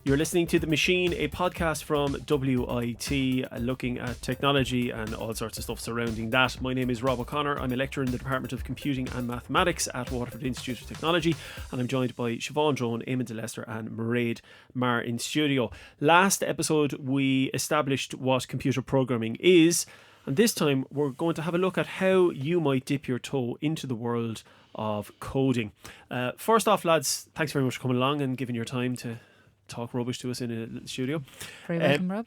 You're listening to The Machine, a podcast from WIT, looking at technology and all sorts of stuff surrounding that. My name is Rob O'Connor. I'm a lecturer in the Department of Computing and Mathematics at Waterford Institute of Technology, and I'm joined by Siobhan Drone, Eamon de Lester and Mairead Maher in studio. Last episode we established what computer programming is, and this time we're going to have a look at how you might dip your toe into the world of coding. First off, lads, thanks very much for coming along and giving your time to talk rubbish to us in a little studio. Very welcome, Rob.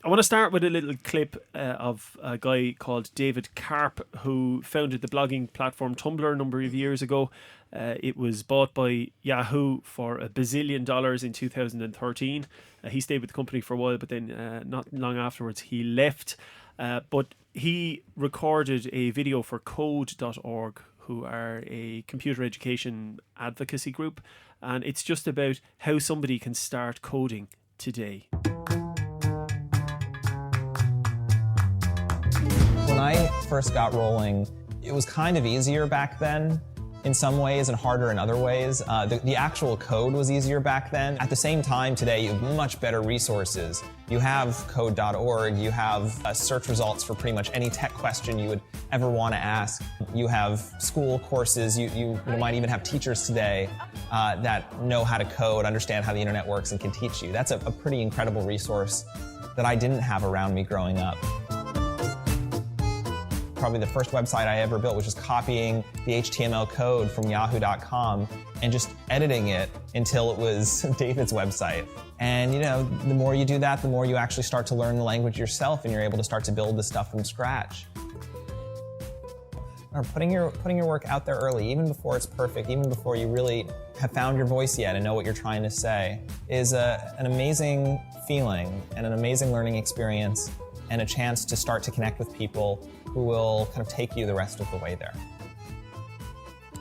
I want to start with a little clip of a guy called David Karp, who founded the blogging platform Tumblr a number of years ago. It was bought by Yahoo for $1 billion in 2013. He stayed with the company for a while, but then not long afterwards he left. But he recorded a video for Code.org, who are a computer education advocacy group, and it's just about how somebody can start coding today. When I first got rolling, it was kind of easier back then in some ways and harder in other ways. The actual code was easier back then. At the same time, today you have much better resources. You have code.org, you have search results for pretty much any tech question you would ever want to ask. You have school courses, you might even have teachers today that know how to code, understand how the internet works, and can teach you. That's a pretty incredible resource that I didn't have around me growing up. Probably the first website I ever built was just copying the HTML code from yahoo.com and just editing it until it was David's website. And you know, the more you do that, the more you actually start to learn the language yourself, and you're able to start to build the stuff from scratch. Or putting your work out there early, even before it's perfect, even before you really have found your voice yet and know what you're trying to say, is an amazing feeling and an amazing learning experience, and a chance to start to connect with people who will kind of take you the rest of the way there.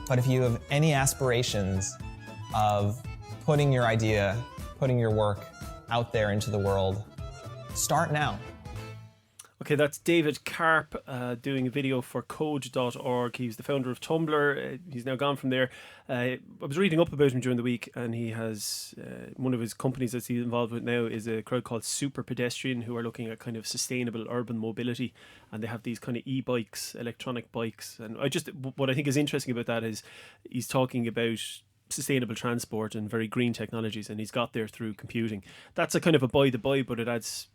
But if you have any aspirations of putting your idea, putting your work out there into the world, start now. Okay, that's David Karp doing a video for Code.org. He's the founder of Tumblr. He's now gone from there. I was reading up about him during the week, and he has one of his companies that he's involved with now is a crowd called Super Pedestrian, who are looking at kind of sustainable urban mobility, and they have these kind of e-bikes, electronic bikes. And what I think is interesting about that is he's talking about sustainable transport and very green technologies, and he's got there through computing. That's a kind of a by the by, but it adds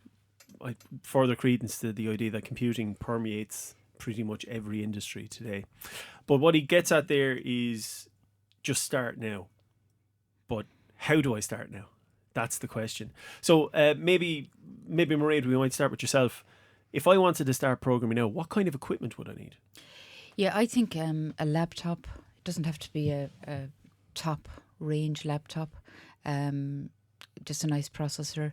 further credence to the idea that computing permeates pretty much every industry today. But what he gets at there is just start now. But how do I start now? That's the question. So maybe Mairead, we might start with yourself. If I wanted to start programming now, what kind of equipment would I need? Yeah, I think a laptop. It doesn't have to be a top range laptop. Just a nice processor.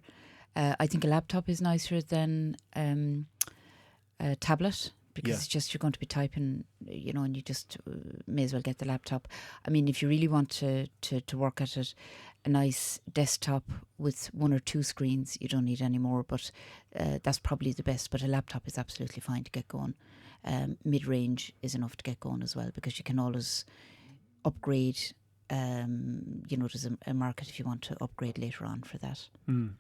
I think a laptop is nicer than a tablet, because it's just, you're going to be typing, you know, and you just may as well get the laptop. I mean, if you really want to work at it, a nice desktop with one or two screens, you don't need any more, but that's probably the best. But a laptop is absolutely fine to get going. Mid-range is enough to get going as well, because you can always upgrade. You know, there's a market if you want to upgrade later on for that. And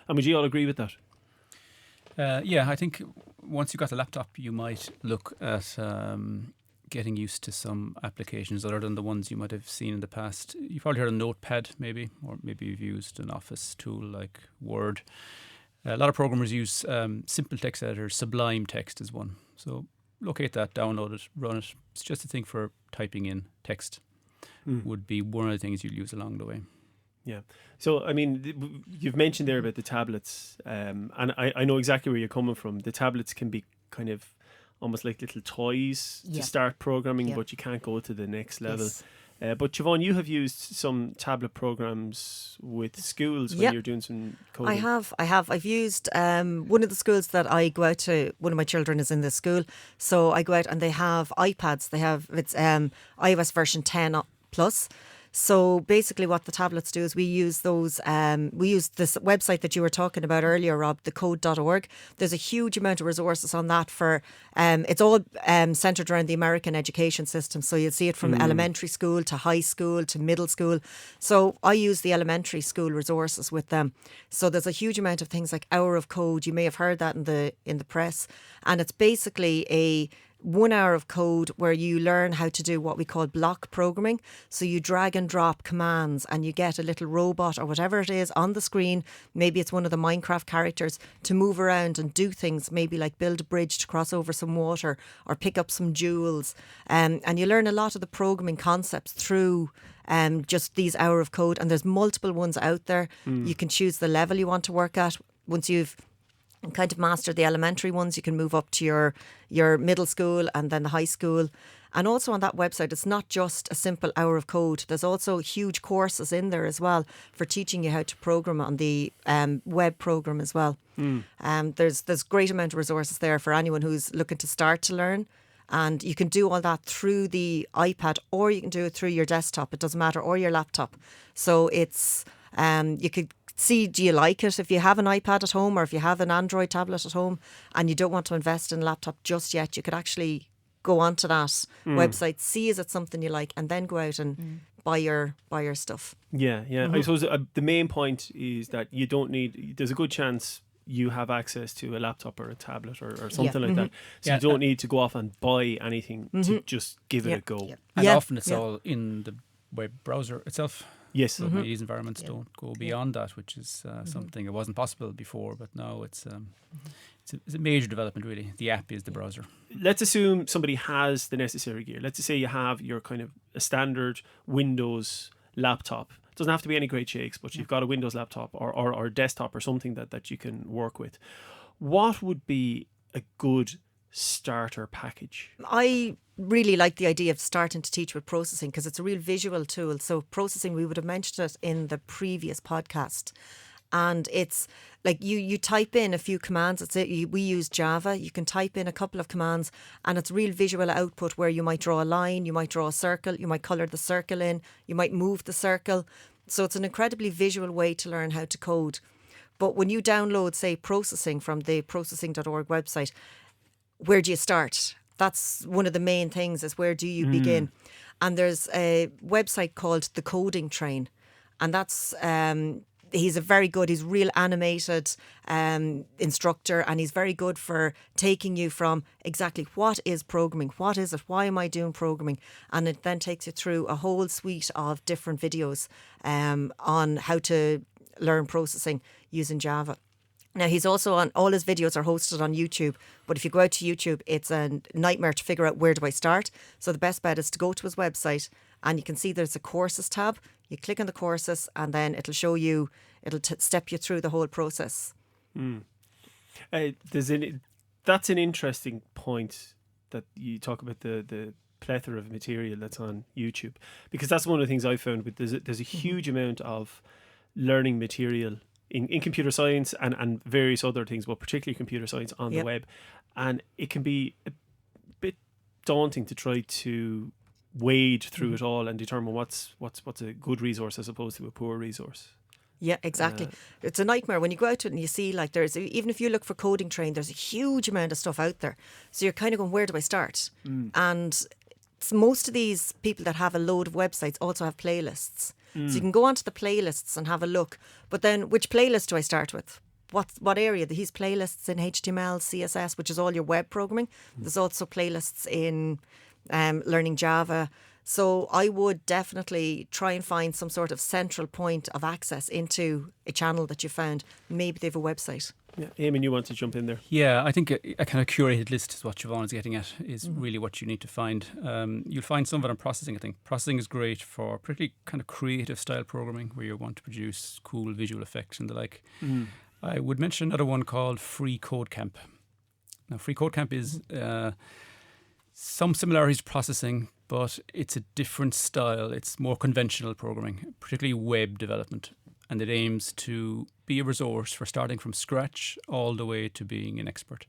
would you all agree with that? Yeah, I think once you've got the laptop, you might look at getting used to some applications other than the ones you might have seen in the past. You've probably heard of Notepad, maybe, or maybe you've used an Office tool like Word. A lot of programmers use simple text editors. Sublime Text is one. So locate that, download it, run it. It's just a thing for typing in text. Would be one of the things you'll use along the way. Yeah. So, I mean, you've mentioned there about the tablets, and I know exactly where you're coming from. The tablets can be kind of almost like little toys to start programming, but you can't go to the next level. Yes. But Siobhan, you have used some tablet programs with schools when you're doing some coding. I have. I've used one of the schools that I go out to. One of my children is in this school, so I go out and they have iPads. It's iOS version 10 plus. So basically what the tablets do is we use those, we use this website that you were talking about earlier, Rob, the code.org. There's a huge amount of resources on that for, it's all centred around the American education system. So you'll see it from elementary school to high school to middle school. So I use the elementary school resources with them. So there's a huge amount of things like Hour of Code. You may have heard that in the press. And it's basically a 1 hour of code where you learn how to do what we call block programming. So you drag and drop commands and you get a little robot or whatever it is on the screen. Maybe it's one of the Minecraft characters to move around and do things, maybe like build a bridge to cross over some water or pick up some jewels. And you learn a lot of the programming concepts through just these Hour of Code. And there's multiple ones out there. You can choose the level you want to work at. Once you've kind of master the elementary ones, you can move up to your middle school and then the high school. And also on that website, it's not just a simple Hour of Code. There's also huge courses in there as well for teaching you how to program on the web program as well. There's great amount of resources there for anyone who's looking to start to learn. And you can do all that through the iPad, or you can do it through your desktop. It doesn't matter, or your laptop. So it's you could see, do you like it? If you have an iPad at home or if you have an Android tablet at home and you don't want to invest in a laptop just yet, you could actually go onto that website, see is it something you like, and then go out and buy your stuff. Yeah. I suppose the main point is that you don't need, there's a good chance you have access to a laptop or a tablet or something like that. So you don't need to go off and buy anything to just give it a go. And often it's all in the web browser itself. Yes. So these environments don't go beyond that, which is something that wasn't possible before, but now it's a major development, really. The app is the browser. Let's assume somebody has the necessary gear. Let's just say you have your kind of a standard Windows laptop. It doesn't have to be any great shakes, but you've got a Windows laptop or a desktop or something that you can work with. What would be a good starter package? I really like the idea of starting to teach with processing because it's a real visual tool. So processing, we would have mentioned it in the previous podcast. And it's like you type in a few commands. We use Java. You can type in a couple of commands and it's real visual output where you might draw a line, you might draw a circle, you might colour the circle in, you might move the circle. So it's an incredibly visual way to learn how to code. But when you download, say, processing from the processing.org website, where do you start? That's one of the main things, is where do you begin? And there's a website called The Coding Train. And that's, he's real animated instructor, and he's very good for taking you from exactly what is programming, what is it, why am I doing programming? And it then takes you through a whole suite of different videos on how to learn processing using Java. Now, he's also on, all his videos are hosted on YouTube, but if you go out to YouTube, it's a nightmare to figure out where do I start. So the best bet is to go to his website and you can see there's a courses tab. You click on the courses and then it'll show you, step you through the whole process. That's an interesting point that you talk about the plethora of material that's on YouTube, because that's one of the things I found with there's a huge amount of learning material in computer science and various other things, but particularly computer science on the web. And it can be a bit daunting to try to wade through it all and determine what's a good resource as opposed to a poor resource. Yeah, exactly. It's a nightmare when you go out to it and you see, like, there's, even if you look for Coding Train, there's a huge amount of stuff out there. So you're kind of going, where do I start? And most of these people that have a load of websites also have playlists. So you can go onto the playlists and have a look. But then which playlist do I start with? What area? These playlists in HTML, CSS, which is all your web programming. There's also playlists in learning Java. So I would definitely try and find some sort of central point of access into a channel that you found. Maybe they have a website. Yeah, Eamon, you want to jump in there? Yeah, I think a kind of curated list is what Siobhan is getting at, is really what you need to find. You'll find some of it on processing, I think. Processing is great for particularly kind of creative style programming where you want to produce cool visual effects and the like. I would mention another one called Free Code Camp. Now, Free Code Camp is some similarities to processing, but it's a different style. It's more conventional programming, particularly web development. And it aims to be a resource for starting from scratch all the way to being an expert.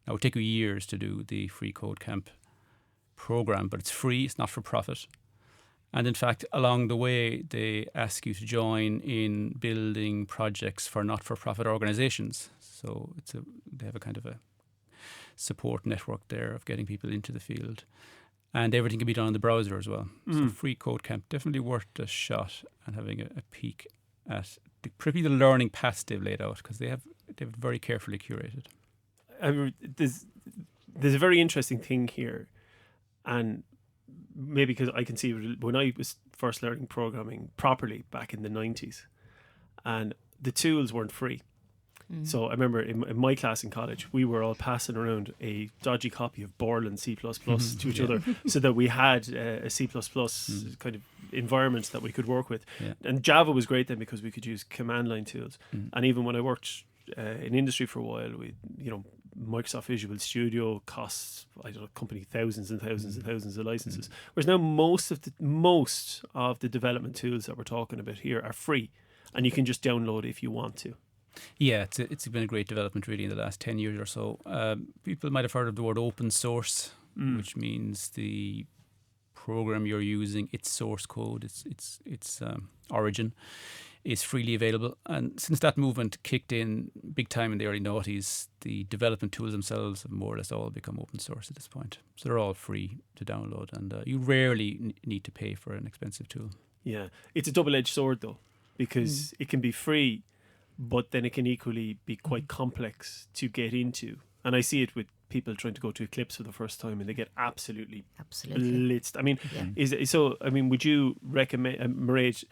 Now, it would take you years to do the Free Code Camp program, but it's free, it's not for profit. And in fact, along the way, they ask you to join in building projects for not-for-profit organisations. So they have a kind of a support network there of getting people into the field. And everything can be done on the browser as well. So Free Code Camp, definitely worth a shot and having a peek at the learning paths they've laid out, because they've very carefully curated. There's a very interesting thing here, and maybe because I can see when I was first learning programming properly back in the 90s, and the tools weren't free. So I remember in my class in college, we were all passing around a dodgy copy of Borland C++ to each other, so that we had a C++ kind of environment that we could work with. Yeah. And Java was great then because we could use command line tools. And even when I worked in industry for a while, Microsoft Visual Studio costs, company thousands and thousands and thousands of licenses. Whereas now most of the development tools that we're talking about here are free, and you can just download if you want to. Yeah, it's been a great development really in the last 10 years or so. People might have heard of the word open source, which means the program you're using, its source code, its origin is freely available. And since that movement kicked in big time in the early noughties, the development tools themselves have more or less all become open source at this point. So they're all free to download, and you rarely need to pay for an expensive tool. Yeah, it's a double-edged sword though, because it can be free, but then it can equally be quite complex to get into. And I see it with people trying to go to Eclipse for the first time, and they get absolutely blitzed. I mean, would you recommend, Mairead,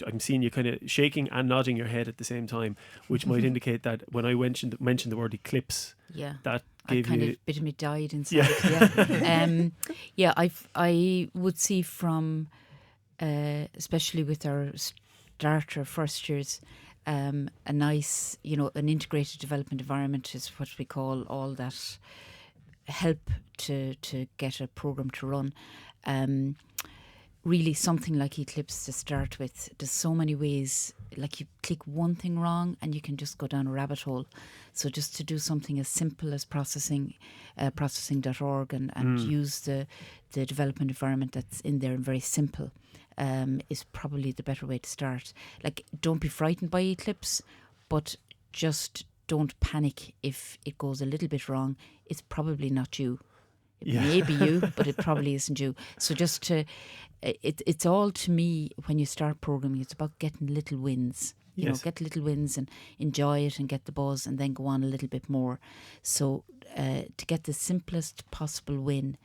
I'm seeing you kind of shaking and nodding your head at the same time, which might indicate that when I mentioned the word Eclipse, that gave kind you of bit of me died inside. I would see from, especially with our starter first years, a nice, an integrated development environment is what we call all that help to get a program to run. Really something like Eclipse to start with. There's so many ways, like you click one thing wrong and you can just go down a rabbit hole. So just to do something as simple as processing.org and use the development environment that's in there and very simple is probably the better way to start. Like, don't be frightened by Eclipse, but just don't panic if it goes a little bit wrong. It's probably not you. It may be you, but it probably isn't you. So just it's all, to me, when you start programming, it's about getting little wins. You know, get little wins and enjoy it and get the buzz, and then go on a little bit more. So to get the simplest possible win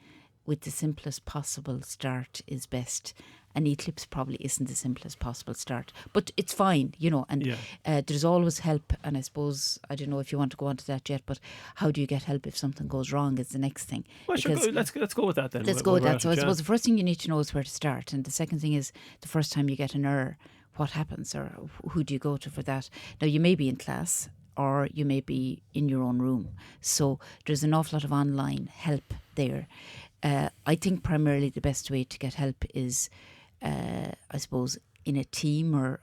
with the simplest possible start is best. And Eclipse probably isn't the simplest possible start, but it's fine, and there's always help. And I suppose, I don't know if you want to go on to that yet, but how do you get help if something goes wrong is the next thing. Well, sure, let's go with that then. Let's go with that. So I suppose the first thing you need to know is where to start. And the second thing is, the first time you get an error, what happens, or who do you go to for that? Now, you may be in class or you may be in your own room. So there's an awful lot of online help there. I think primarily the best way to get help is, I suppose, in a team or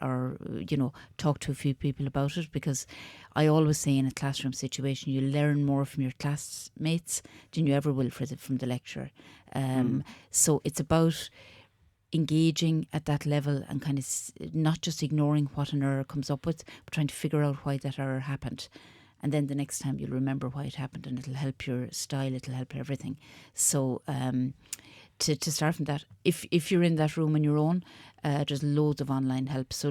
talk to a few people about it, because I always say in a classroom situation you learn more from your classmates than you ever will from the lecturer. So it's about engaging at that level and kind of not just ignoring what an error comes up with, but trying to figure out why that error happened. And then the next time you'll remember why it happened, and it'll help your style, it'll help everything. So to start from that, if you're in that room on your own, there's loads of online help. So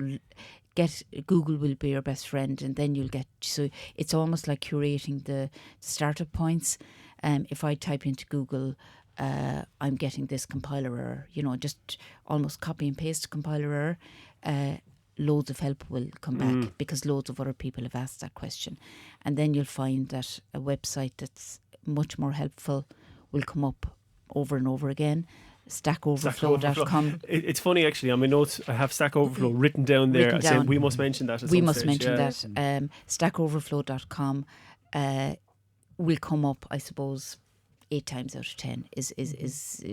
Google will be your best friend, and then you'll get, so it's almost like curating the startup points. If I type into Google, I'm getting this compiler error, just almost copy and paste compiler error, loads of help will come back because loads of other people have asked that question. And then you'll find that a website that's much more helpful will come up over and over again. StackOverflow.com. It's funny, actually, on my notes I have Stack Overflow written down there. Saying we must mention that. We must mention that. StackOverflow.com will come up, I suppose, 8 times out of 10 is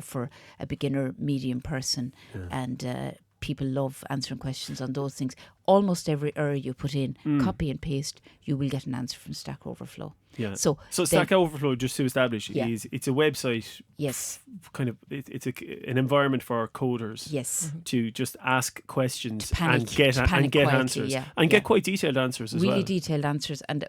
for a beginner medium person, and people love answering questions on those things. almost every error you put in, copy and paste, you will get an answer from Stack Overflow. Yeah. So Stack Overflow, just to establish, Yeah. it's a website. Yes. Kind of, it's an environment for coders. Yes. To just ask questions To panic- and get to panic quietly, answers, yeah, and yeah. get quite detailed answers as Really well. detailed answers. And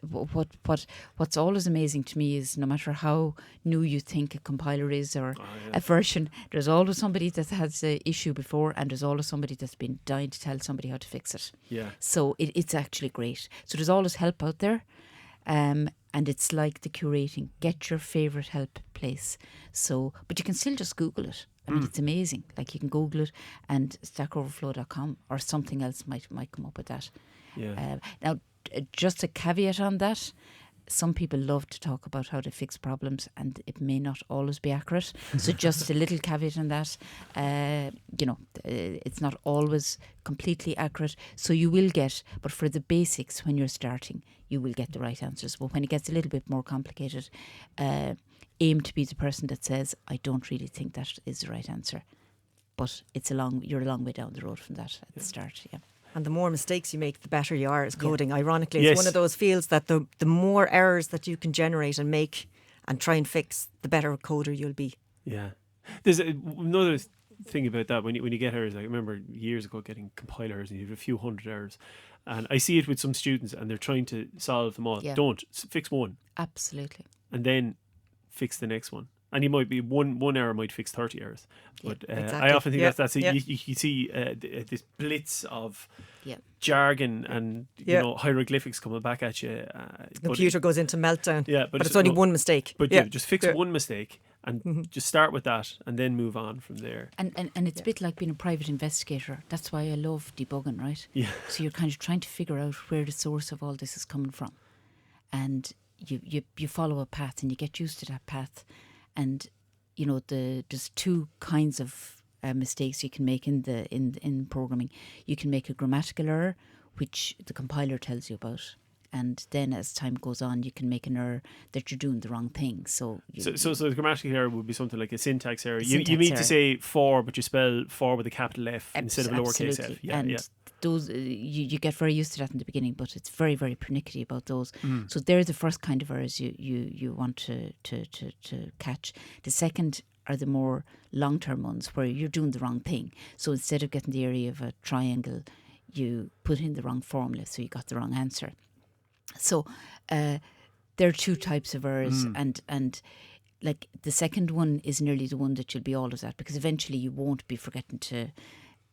what's always amazing to me is no matter how new you think a compiler is or a version, there's always somebody that has an issue before, and there's always somebody that's been dying to tell somebody how to fix it. Yeah. So it's actually great. So there's always help out there. And it's like the curating. Get your favourite help place. So, but you can still just Google it. I mean, it's amazing. Like you can Google it, and stackoverflow.com or something else might come up with that. Yeah. Now, just a caveat on that. Some people love to talk about how to fix problems, and it may not always be accurate. So just a little caveat on that. It's not always completely accurate. So you will get, but for the basics, when you're starting, you will get the right answers. But when it gets a little bit more complicated, aim to be the person that says, I don't really think that is the right answer. But you're a long way down the road from that at the start, yeah. And the more mistakes you make, the better you are as coding. Ironically, Yes. it's one of those fields that the more errors that you can generate and make and try and fix, the better coder you'll be. Yeah. There's another thing about that when you get errors. I remember years ago getting compile errors, and you have a few hundred errors, and I see it with some students, and they're trying to solve them all. Yeah. Don't fix one, Absolutely. and then fix the next one. And you might be one error might fix 30 errors, but exactly. I often think Yeah. that's Yeah. you see this blitz of Yeah. jargon and hieroglyphics coming back at you. The computer goes into meltdown. Yeah, but it's only one mistake. But yeah, just fix one mistake and just start with that, and then move on from there. And it's a bit like being a private investigator. That's why I love debugging, right? Yeah. So you're kind of trying to figure out where the source of all this is coming from, and you follow a path, and you get used to that path, and there's two kinds of mistakes you can make in programming. You can make a grammatical error, which the compiler tells you about. And then as time goes on, you can make an error that you're doing the wrong thing. So the grammatical error would be something like a syntax error. You Syntax mean error. to say for, but you spell for with a capital F instead of a lowercase f. Absolutely. And those you get very used to that in the beginning, but it's very, very pernickety about those. So they're the first kind of errors you want to catch. The second are the more long-term ones where you're doing the wrong thing. So instead of getting the area of a triangle, you put in the wrong formula, so you got the wrong answer. So there are two types of errors, and like the second one is nearly the one that you'll be always at, because eventually you won't be forgetting to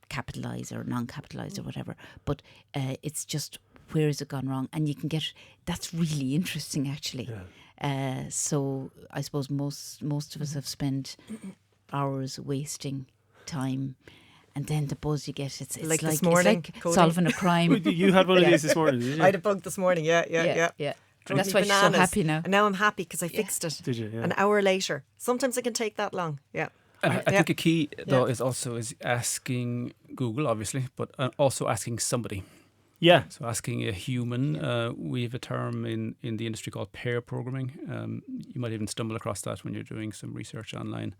capitalise or non-capitalise or whatever. But it's just, where has it gone wrong? And you can get, that's really interesting actually. Yeah. So I suppose most of us have spent hours wasting time. And then the buzz you get, it's Like like this morning, it's like coding. solving a crime. You had one of Yeah. these this morning, did you? I had a bug this morning. Yeah. Drove That's me why she's so bananas. happy now. And now I'm happy because I fixed it. Did you? Yeah. An hour later. Sometimes it can take that long. Yeah. And I Yeah. think a key though is asking Google, obviously, but also asking somebody. Yeah. So asking a human. We have a term in the industry called pair programming. You might even stumble across that when you're doing some research online.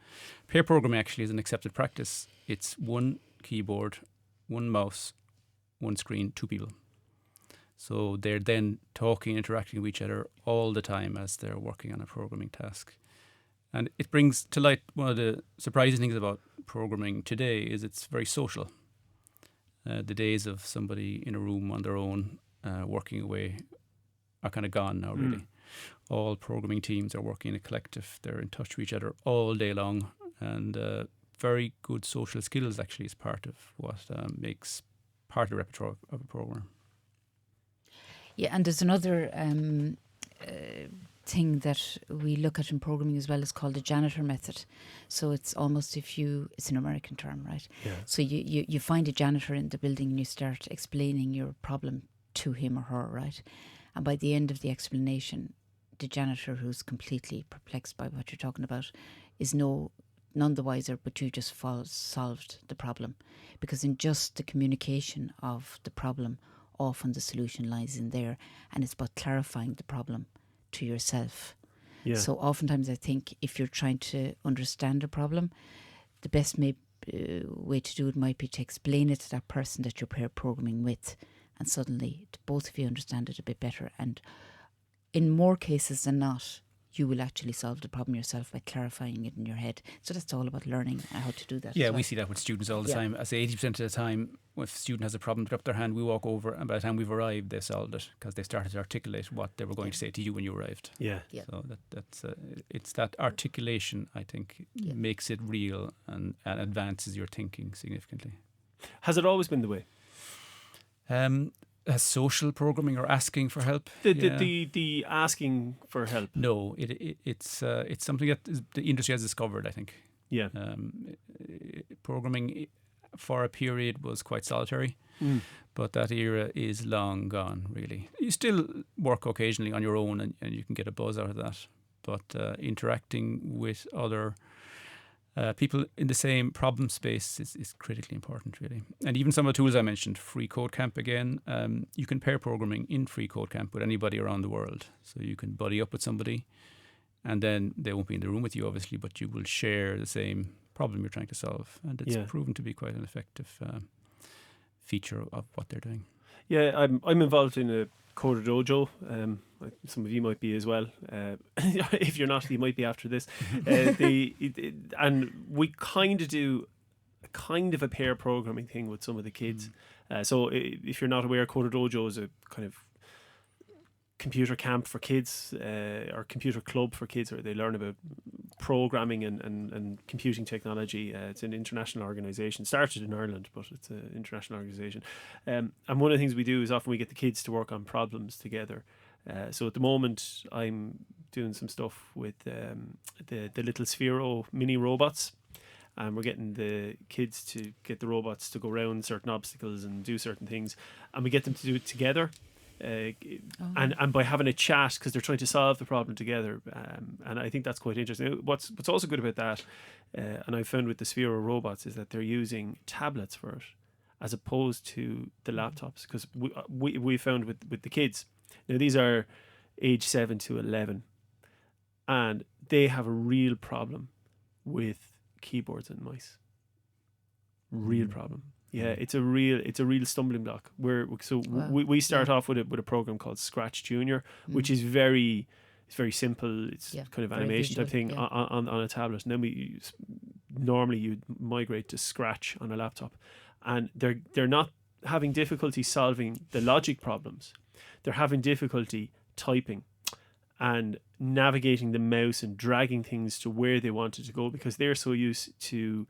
Pair programming actually is an accepted practice. It's one keyboard, one mouse, one screen, two people. So they're then talking, interacting with each other all the time as they're working on a programming task. And it brings to light one of the surprising things about programming today is it's very social. The days of somebody in a room on their own working away are kind of gone now, really. All programming teams are working in a collective. They're in touch with each other all day long. And very good social skills actually is part of what makes part of the repertoire of a programmer. Yeah, and there's another thing that we look at in programming as well is called the janitor method. So it's almost it's an American term, right? Yeah. So you find a janitor in the building and you start explaining your problem to him or her, right? And by the end of the explanation, the janitor who's completely perplexed by what you're talking about is none the wiser, but you just solved the problem. Because in just the communication of the problem, often the solution lies in there, and it's about clarifying the problem to yourself. Yeah. So oftentimes I think if you're trying to understand a problem, the best way to do it might be to explain it to that person that you're pair programming with, and suddenly both of you understand it a bit better. And in more cases than not, you will actually solve the problem yourself by clarifying it in your head. So that's all about learning how to do that. Yeah, as well. we see that with students all the Yeah. time. I say 80% of the time, if a student has a problem, they drop their hand, we walk over, and by the time we've arrived, they solved it because they started to articulate what they were going to say to you when you arrived. Yeah. Yeah. So that's it's that articulation, I think, Yeah. makes it real and advances your thinking significantly. Has it always been the way? Has social programming or asking for help? The asking for help. No, it's something that the industry has discovered, I think. Yeah. Programming for a period was quite solitary, but that era is long gone, really. You still work occasionally on your own and you can get a buzz out of that, but interacting with other people in the same problem space is critically important, really. And even some of the tools I mentioned, Free Code Camp again, you can pair programming in Free Code Camp with anybody around the world. So you can buddy up with somebody, and then they won't be in the room with you, obviously, but you will share the same problem you're trying to solve. And it's proven to be quite an effective feature of what they're doing. Yeah, I'm involved in a Coder Dojo. Some of you might be as well. If you're not, you might be after this. And we kind of do a kind of a pair programming thing with some of the kids. So if you're not aware, Coder Dojo is a kind of computer camp for kids, or computer club for kids, where they learn about programming and computing technology. It's an international organisation, started in Ireland, but it's an international organisation. And one of the things we do is often we get the kids to work on problems together. So at the moment I'm doing some stuff with the little Sphero mini robots, and we're getting the kids to get the robots to go around certain obstacles and do certain things, and we get them to do it together. And by having a chat, because they're trying to solve the problem together, and I think that's quite interesting. What's also good about that, and I've found with the Sphero robots, is that they're using tablets for it as opposed to the laptops, because we found with the kids, now these are age 7 to 11, and they have a real problem with keyboards and mice. Real problem. Yeah, it's a real stumbling block. We start off with a program called Scratch Junior, which is very simple. It's kind of animation type thing on a tablet, and then normally you'd migrate to Scratch on a laptop, and they're not having difficulty solving the logic problems. They're having difficulty typing and navigating the mouse and dragging things to where they want it to go, because they're so used to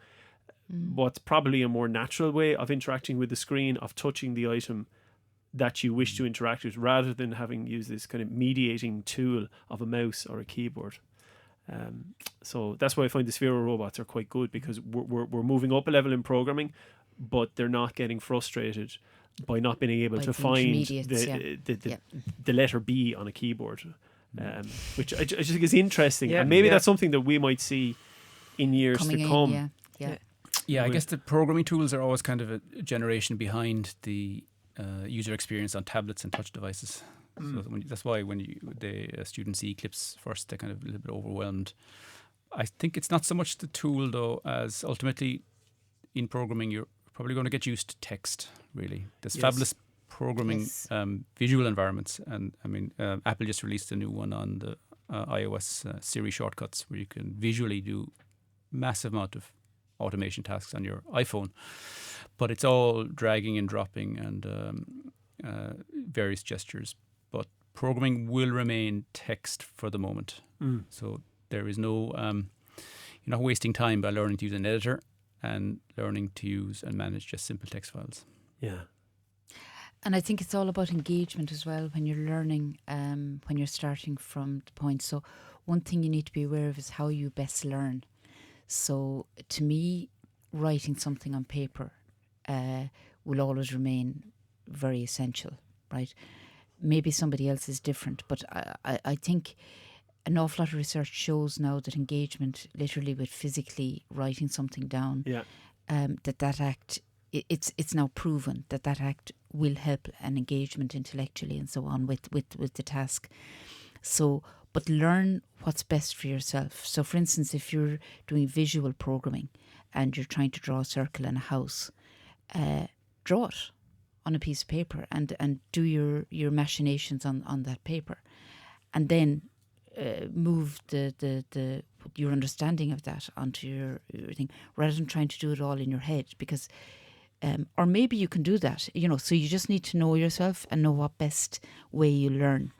what's probably a more natural way of interacting with the screen, of touching the item that you wish to interact with, rather than having used this kind of mediating tool of a mouse or a keyboard. So that's why I find the Sphero robots are quite good, because we're moving up a level in programming, but they're not getting frustrated by not being able to find the letter B on a keyboard, which I just think is interesting. And maybe that's something that we might see in years to come. Yeah, I guess the programming tools are always kind of a generation behind the user experience on tablets and touch devices. So that's why when the students see Eclipse first, they're kind of a little bit overwhelmed. I think it's not so much the tool, though, as ultimately in programming, you're probably going to get used to text, really. There's fabulous programming visual environments. And I mean, Apple just released a new one on the iOS Siri shortcuts, where you can visually do massive amount of automation tasks on your iPhone, but it's all dragging and dropping and various gestures. But programming will remain text for the moment. So there is no, you're not wasting time by learning to use an editor and learning to use and manage just simple text files. Yeah. And I think it's all about engagement as well when you're learning, when you're starting from the point. So one thing you need to be aware of is how you best learn. So to me, writing something on paper will always remain very essential, right? Maybe somebody else is different, but I think an awful lot of research shows now that engagement, literally with physically writing something down, that act, it's now proven that act will help an engagement intellectually and so on with the task. So, but learn what's best for yourself. So, for instance, if you're doing visual programming and you're trying to draw a circle in a house, draw it on a piece of paper and do your machinations on that paper, and then move your understanding of that onto your thing, rather than trying to do it all in your head. Because or maybe you can do that, so you just need to know yourself and know what best way you learn.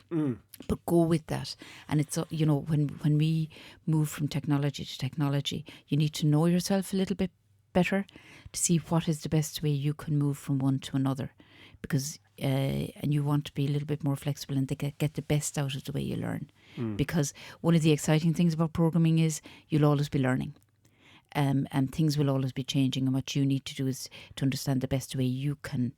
But go with that. And it's, when we move from technology to technology, you need to know yourself a little bit better to see what is the best way you can move from one to another. Because and you want to be a little bit more flexible and get the best out of the way you learn. Because one of the exciting things about programming is you'll always be learning. And things will always be changing, and what you need to do is to understand the best way you can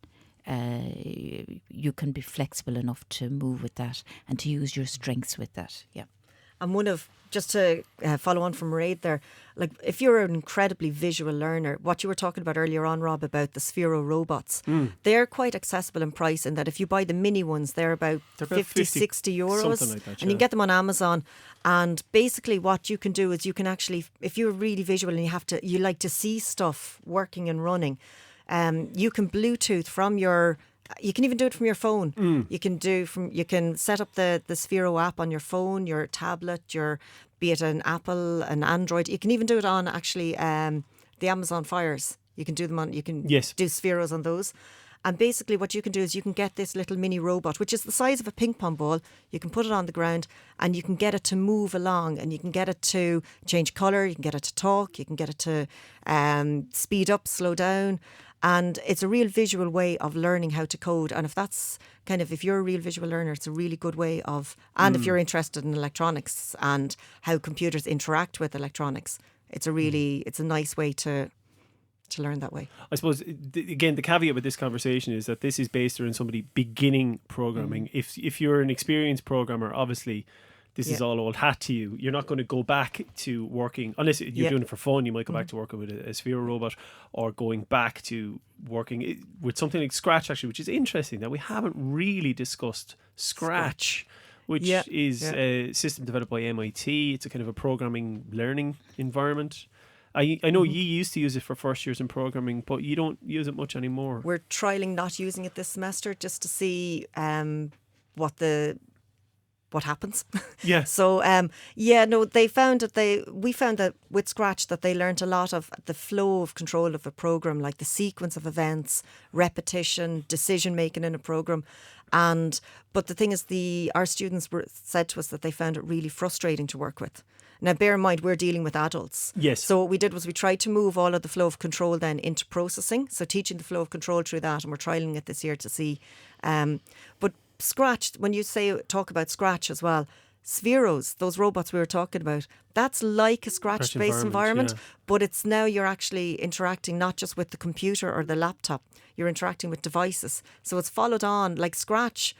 be flexible enough to move with that and to use your strengths with that. Yeah. And just to follow on from Mairead there, like if you're an incredibly visual learner, what you were talking about earlier on, Rob, about the Sphero robots, they're quite accessible in price, in that if you buy the mini ones, they're about 50, 60 euros. Something like that, and you can get them on Amazon. And basically what you can do is you can actually, if you're really visual and you like to see stuff working and running, you can Bluetooth from you can even do it from your phone. You can set up the Sphero app on your phone, your tablet, be it an Apple, an Android. You can even do it on actually the Amazon Fires. You can do them on. You can do Spheros on those. And basically what you can do is you can get this little mini robot, which is the size of a ping pong ball. You can put it on the ground and you can get it to move along, and you can get it to change colour, you can get it to talk, you can get it to speed up, slow down. And it's a real visual way of learning how to code. And if you're a real visual learner, it's a really good way of, and if you're interested in electronics and how computers interact with electronics, it's a nice way to learn that way. I suppose, again, the caveat with this conversation is that this is based around somebody beginning programming. If you're an experienced programmer, obviously this is all old hat to you. You're not going to go back to working, unless you're doing it for fun. You might go back to working with a Sphero robot, or going back to working with something like Scratch, actually, which is interesting that we haven't really discussed Scratch. Which is a system developed by MIT. It's a kind of a programming learning environment. I know you used to use it for first years in programming, but you don't use it much anymore. We're trialling not using it this semester just to see what happens. Yeah. So we found that with Scratch that they learnt a lot of the flow of control of a program, like the sequence of events, repetition, decision making in a program. But the thing is, our students said to us that they found it really frustrating to work with. Now, bear in mind, we're dealing with adults. Yes. So what we did was we tried to move all of the flow of control then into processing. So teaching the flow of control through that, and we're trialling it this year to see. But Scratch, when you talk about Scratch as well, Spheros, those robots we were talking about, that's like a Scratch-based environment, but it's now you're actually interacting not just with the computer or the laptop, you're interacting with devices. So it's followed on, like Scratch,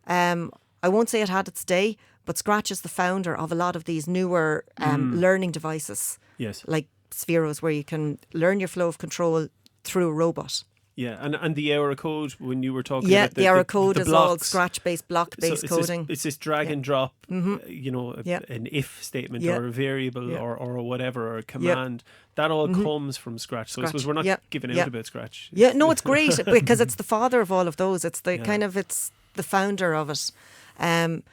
I won't say it had its day, but Scratch is the founder of a lot of these newer learning devices, like Spheros, where you can learn your flow of control through a robot. Yeah, and the Aura code, when you were talking about the Aura code the is blocks, all Scratch-based, block-based coding. It's this drag and drop, an if statement or a variable or whatever, or a command. That all comes from Scratch. So I suppose we're not giving out about Scratch. Yeah, no, it's great because it's the father of all of those. It's the it's the founder of it. And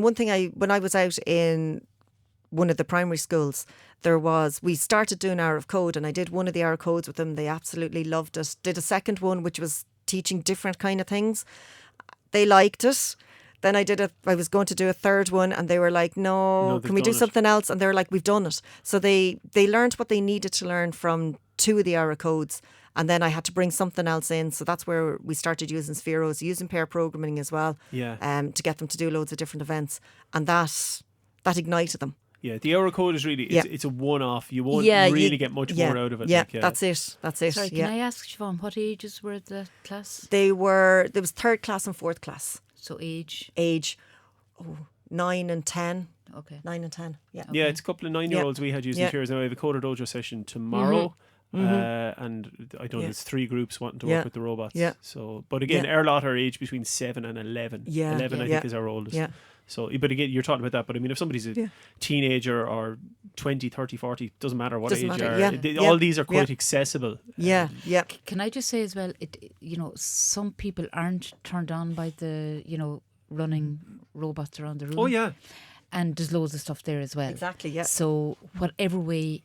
one thing when I was out in one of the primary schools, we started doing Hour of Code, and I did one of the Hour of Codes with them. They absolutely loved it. Did a second one, which was teaching different kind of things. They liked it. Then I was going to do a third one, and they were like, no can we do something else? And they were like, we've done it. So they learned what they needed to learn from two of the Hour of Codes. And then I had to bring something else in. So that's where we started using Spheros, using pair programming as well, to get them to do loads of different events. And that ignited them. Yeah, the Aura code is really, it's a one-off. You won't really get much more out of it. Yeah, that's it. Sorry, can I ask, Siobhan, what ages were the class? There was third class and fourth class. So age? 9 and 10. Okay. 9 and 10, yeah. Yeah, it's a couple of 9-year-olds we had using Spheros. Now I have a Coder Dojo session tomorrow. And I don't know, there's 3 groups wanting to work with the robots. Yeah. So, but again, our lot are aged between 7 and 11. 11, I think, is our oldest. Yeah. So, but again, you're talking about that. But I mean, if somebody's a teenager or 20, 30, 40, doesn't matter what Doesn't age matter, you are. yeah. All these are quite accessible. Yeah, yeah. Can I just say as well, some people aren't turned on by the, running robots around the room. Oh, yeah. And there's loads of stuff there as well. Exactly, yeah. So whatever way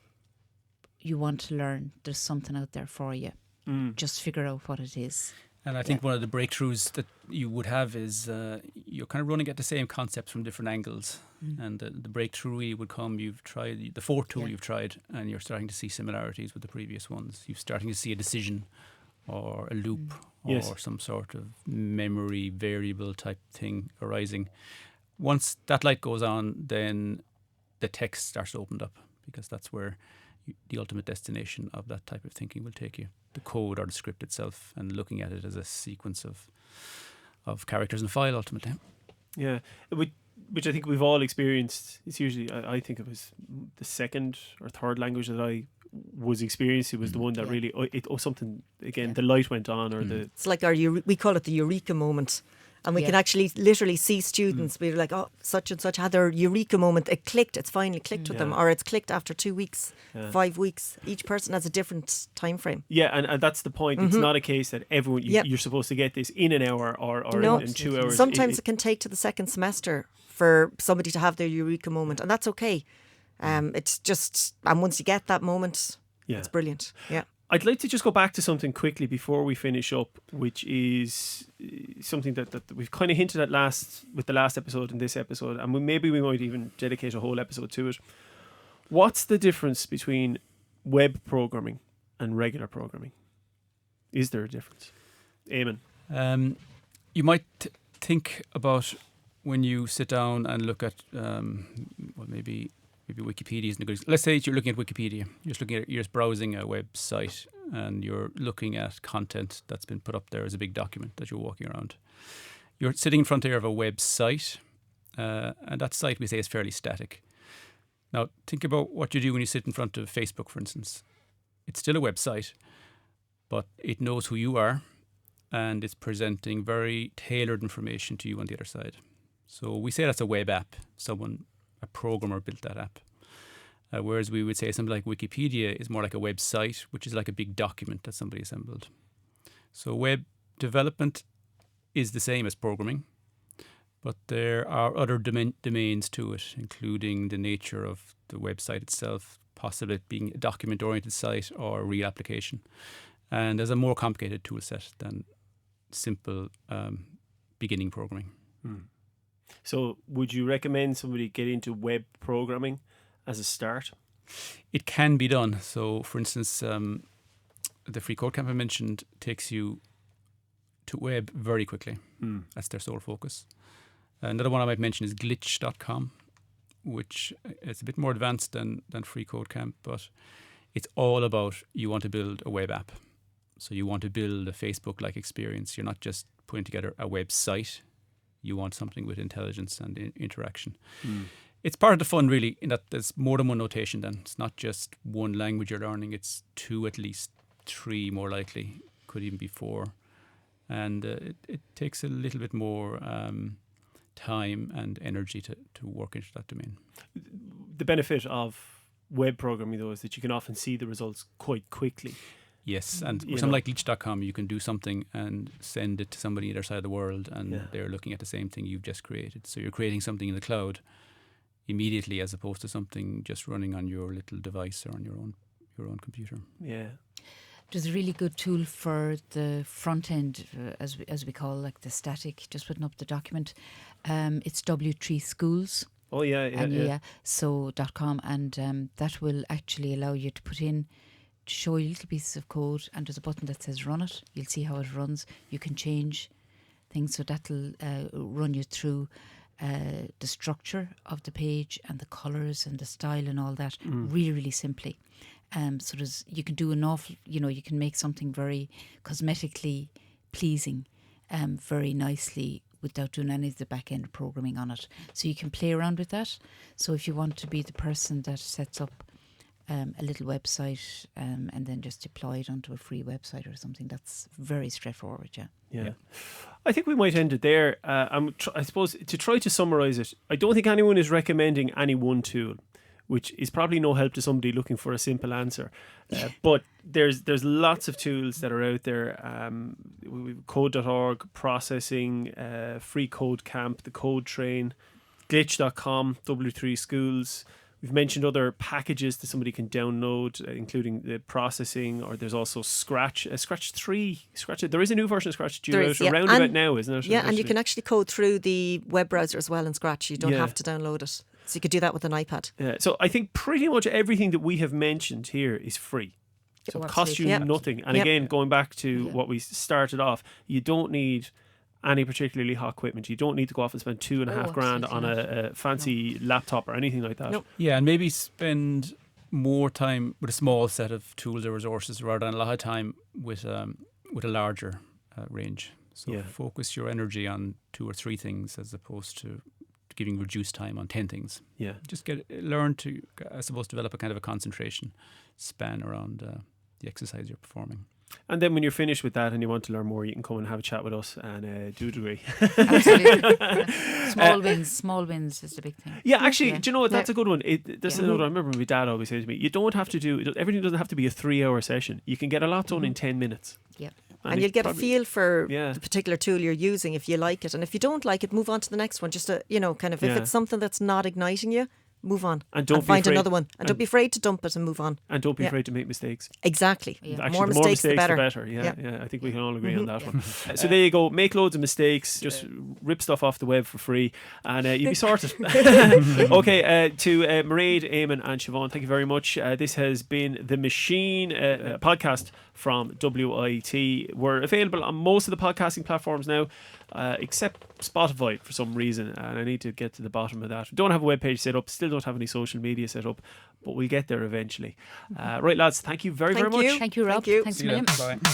you want to learn, there's something out there for you. Just figure out what it is. And I think one of the breakthroughs that you would have is you're kind of running at the same concepts from different angles. And the breakthrough really would come, you've tried the fourth tool you've tried, and you're starting to see similarities with the previous ones. You're starting to see a decision or a loop or some sort of memory variable type thing arising. Once that light goes on, then the text starts to open up, because that's where the ultimate destination of that type of thinking will take you. The code or the script itself, and looking at it as a sequence of characters in a file ultimately. Yeah, which I think we've all experienced. It's usually, I think it was the second or third language that I was experiencing was the one that really, something, again, the light went on, or the... It's like we call it the eureka moment. And we can actually literally see students be like, oh, such and such had their eureka moment. It clicked. It's finally clicked with them. Or it's clicked after 2 weeks, 5 weeks. Each person has a different time frame. Yeah, and that's the point. It's not a case that everyone, you're supposed to get this in an hour or in 2 hours. Sometimes it can take to the second semester for somebody to have their eureka moment. And that's okay. It's just, and once you get that moment, it's brilliant. Yeah. I'd like to just go back to something quickly before we finish up, which is something that we've kind of hinted at with the last episode and this episode, and maybe we might even dedicate a whole episode to it. What's the difference between web programming and regular programming? Is there a difference? Eamon? You might think about when you sit down and look at, maybe Wikipedia isn't a good. Let's say you're looking at Wikipedia. You're just browsing a website, and you're looking at content that's been put up there as a big document that you're walking around. You're sitting in front here of a website, and that site, we say, is fairly static. Now, think about what you do when you sit in front of Facebook, for instance. It's still a website, but it knows who you are, and it's presenting very tailored information to you on the other side. So we say that's a web app. A programmer built that app. Whereas we would say something like Wikipedia is more like a website, which is like a big document that somebody assembled. So web development is the same as programming, but there are other domains to it, including the nature of the website itself, possibly it being a document-oriented site or a real application. And there's a more complicated tool set than simple beginning programming. So would you recommend somebody get into web programming as a start? It can be done. So, for instance, the Free Code Camp I mentioned takes you to web very quickly. That's their sole focus. Another one I might mention is glitch.com, which is a bit more advanced than Free Code Camp, but it's all about you want to build a web app. So you want to build a Facebook-like experience. You're not just putting together a website. You want something with intelligence and interaction. It's part of the fun, really, in that there's more than one notation then. It's not just one language you're learning. It's 2, at least 3 more likely. Could even be 4. And it takes a little bit more time and energy to work into that domain. The benefit of web programming, though, is that you can often see the results quite quickly. Yes, and with something like glitch.com, you can do something and send it to somebody on the other side of the world, and they're looking at the same thing you've just created. So you're creating something in the cloud immediately, as opposed to something just running on your little device or on your own computer. Yeah. There's a really good tool for the front end, as we call, like the static, just putting up the document. It's W3 Schools. Oh yeah. So .com, and that will actually allow you to put in, to show you little pieces of code, and there's a button that says run it. You'll see how it runs. You can change things, so that'll run you through the structure of the page and the colours and the style and all that really, really simply. So you can do an awful, you can make something very cosmetically pleasing very nicely without doing any of the back end programming on it. So you can play around with that. So if you want to be the person that sets up a little website, and then just deploy it onto a free website or something. That's very straightforward. Yeah. Yeah. I think we might end it there. I suppose to try to summarise it, I don't think anyone is recommending any one tool, which is probably no help to somebody looking for a simple answer. But there's lots of tools that are out there. Code.org, Processing, Free Code Camp, the Code Train, Glitch.com, W3 Schools. We've mentioned other packages that somebody can download, including the processing, or there's also Scratch. Scratch 3. There is a new version of Scratch due out around about now, isn't it? Yeah, and you can actually code through the web browser as well in Scratch. You don't Yeah. have to download it. So you could do that with an iPad. So I think pretty much everything that we have mentioned here is free. So Oh, it costs you absolutely. nothing. And Yep. again, going back to what we started off, you don't need any particularly hot equipment. You don't need to go off and spend $2,500 grand on absolutely a fancy laptop or anything like that. Nope. Yeah, and maybe spend more time with a small set of tools or resources rather than a lot of time with a larger range. So Yeah. focus your energy on 2 or 3 things as opposed to giving reduced time on 10 things. Yeah. Just learn to, I suppose, develop a kind of a concentration span around the exercise you're performing. And then when you're finished with that and you want to learn more, you can come and have a chat with us and do a degree. Absolutely. Small wins is the big thing. Yeah, actually, Yeah. do you know what? That's a good one. This is Yeah. another. I remember my dad always said to me, "You don't have to everything doesn't have to be a 3-hour session. You can get a lot done in 10 minutes." Yeah. And it you'll get probably- a feel for Yeah. the particular tool you're using if you like it. And if you don't like it, move on to the next one. Just to, kind of, if Yeah. it's something that's not igniting you, move on. And don't be find afraid- another one. And don't and- be afraid to dump it and move on. And don't be Yeah. afraid to make mistakes. Exactly. Yeah. Actually, More the mistakes, the better. Yeah, I think we can all agree on that Yeah. one. So there you go. Make loads of mistakes. Just rip stuff off the web for free, and you'll be sorted. Okay, to Mairead, Eamon, and Siobhan, thank you very much. This has been The Machine, a podcast from WIT. We're available on most of the podcasting platforms now, except Spotify for some reason, and I need to get to the bottom of that. We don't have a webpage set up, still don't have any social media set up, but we'll get there eventually. Right, lads, thank you very, Thank very much. you. Thank you, Rob. Thank you. Thanks a See you million. then. Bye.